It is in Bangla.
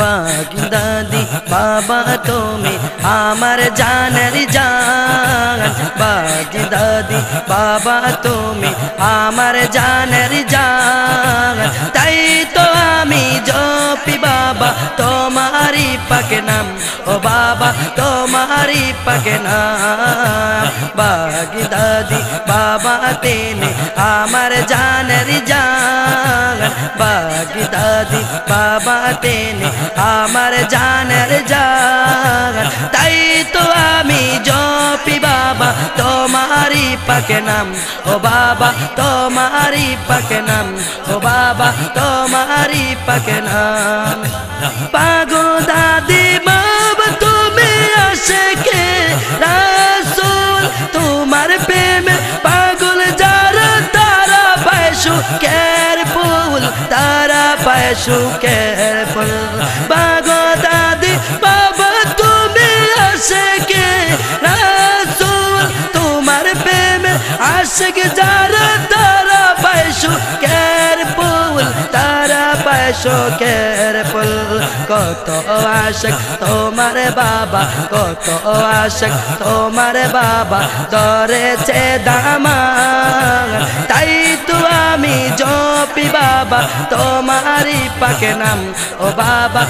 বাগদাদি বাবা তুমি আমার জানের জান, বাগদাদি বাবা তুমি আমার জানের জান। তাই তো আমি জপি বাবা তোমারি পাক নাম, ও বাবা তোমারি পাক নাম। বাগদাদি বাবা তিনি আমার জানের জান, বাগদাদি বাবা তিনি আমার জানের জান। তাই তো আমি জপি বাবা তোমারি পাক নাম, ও বাবা তোমারি পাক নাম, ও বাবা তোমারি পাক নাম। বাগদাদি বাবা তুমি আশিকে রাসূল, তোমার প্রেমে পাগল যারা তারা পায় সুখের ফুল, তারা পায় সুখের ফুল। বাগদাদি বাবা তুমি আশিকে রাসূল, তোমার প্রেমে আশিক যারা তারা পায় সুখের ফুল, তারা পায় সুখের ফুল। কত আশিক তোমার বাবা, কত আশিক তোমার বাবা ধরেছে দামান। তাই তো আমি জপি বাবা তোমারি পাক নাম, ও বাবা।